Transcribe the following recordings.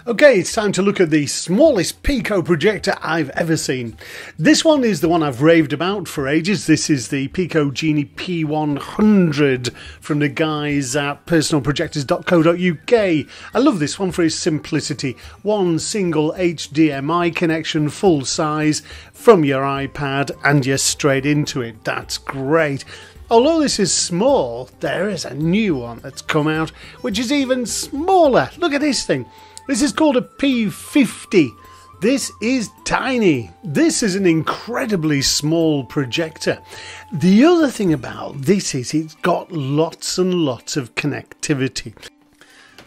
Okay, it's time to look at the smallest Pico projector I've ever seen. This one is the one I've raved about for ages. This is the Pico Genie P100 from the guys at personalprojectors.co.uk. I love this one for its simplicity. One single HDMI connection, full size, from your iPad and you're straight into it. That's great. Although this is small, there is a new one that's come out which is even smaller. Look at this thing. This is called a P50. This is tiny. This is an incredibly small projector. The other thing about this is it's got lots and lots of connectivity.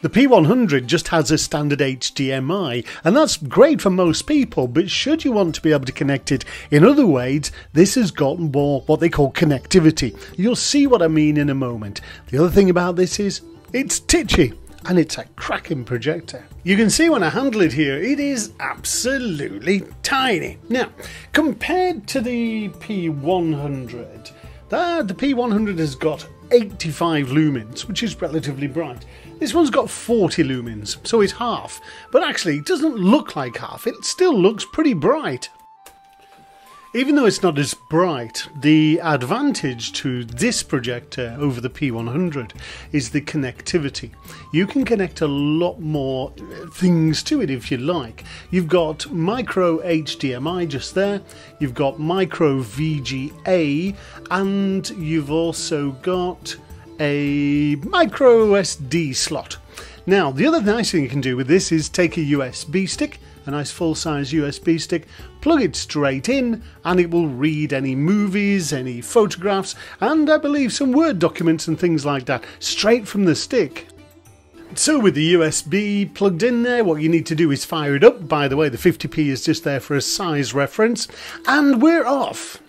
The P100 just has a standard HDMI, and that's great for most people, but should you want to be able to connect it in other ways, this has got more what they call connectivity. You'll see what I mean in a moment. The other thing about this is it's titchy. And it's a cracking projector. You can see when I handle it here, it is absolutely tiny. Now, compared to the P100, the P100 has got 85 lumens, which is relatively bright. This one's got 40 lumens, so it's half. But actually, it doesn't look like half. It still looks pretty bright. Even though it's not as bright, the advantage to this projector over the P100 is the connectivity. You can connect a lot more things to it if you like. You've got micro HDMI just there, you've got micro VGA, and you've also got a micro SD slot. Now, the other nice thing you can do with this is take a USB stick, a nice full-size USB stick, plug it straight in, and it will read any movies, any photographs, and I believe some Word documents and things like that, straight from the stick. So with the USB plugged in there, what you need to do is fire it up. By the way, the 50p is just there for a size reference, and we're off.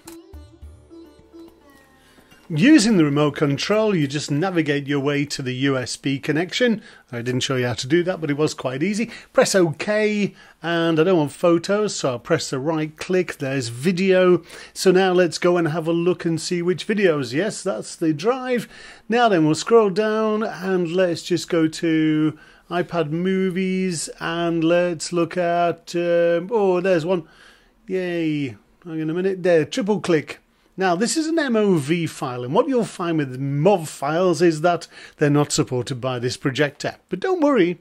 Using the remote control, you just navigate your way to the USB connection. I didn't show you how to do that, but it was quite easy. Press OK, and I don't want photos, so I'll press the right click. There's video. So now let's go and have a look and see which videos. Yes, that's the drive. Now then, we'll scroll down and let's just go to iPad movies, and let's look at, oh, there's one. Yay. Hang on a minute. There, triple click. Now, this is an MOV file, and what you'll find with MOV files is that they're not supported by this projector. But don't worry.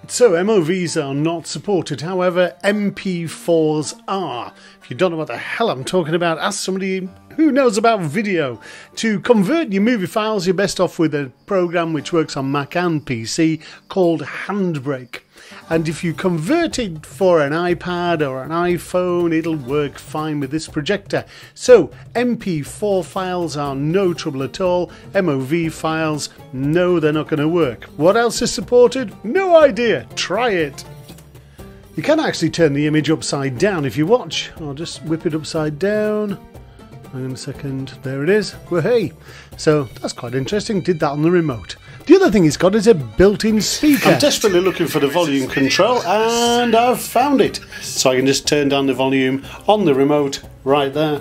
So, MOVs are not supported, however, MP4s are. If you don't know what the hell I'm talking about, ask somebody who knows about video. To convert your movie files, you're best off with a program which works on Mac and PC called Handbrake. And if you convert it for an iPad or an iPhone, it'll work fine with this projector. So MP4 files are no trouble at all. MOV files, no, they're not going to work. What else is supported? No idea. Try it. You can actually turn the image upside down if you watch. I'll just whip it upside down. Hang on a second. There it is. Well, hey. So that's quite interesting. Did that on the remote. The other thing it's got is a built-in speaker. I'm desperately looking for the volume control, and I've found it. So I can just turn down the volume on the remote right there.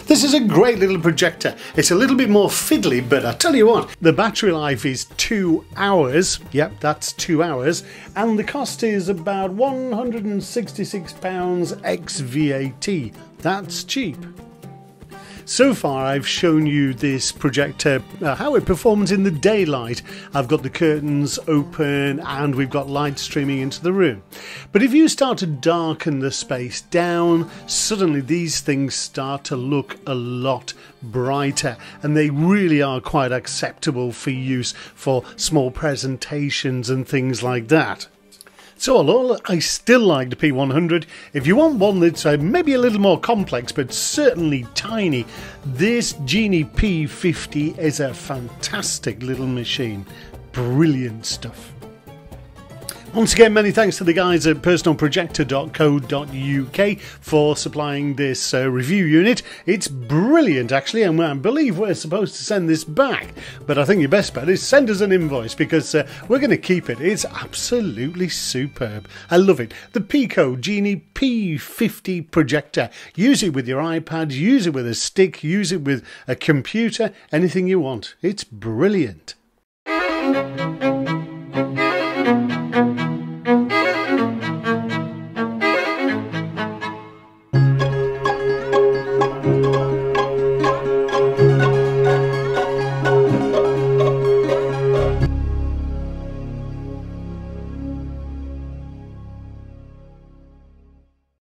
This is a great little projector. It's a little bit more fiddly, but I tell you what, the battery life is 2 hours. Yep, that's 2 hours. And the cost is about £166 ex VAT. That's cheap. So far I've shown you this projector, how it performs in the daylight. I've got the curtains open and we've got light streaming into the room. But if you start to darken the space down, suddenly these things start to look a lot brighter, and they really are quite acceptable for use for small presentations and things like that. So although I still like the P100, if you want one that's maybe a little more complex but certainly tiny, this Genie P50 is a fantastic little machine. Brilliant stuff. Once again, many thanks to the guys at personalprojector.co.uk for supplying this review unit. It's brilliant, actually, and I believe we're supposed to send this back. But I think your best bet is send us an invoice, because we're going to keep it. It's absolutely superb. I love it. The Pico Genie P50 projector. Use it with your iPad, use it with a stick, use it with a computer, anything you want. It's brilliant.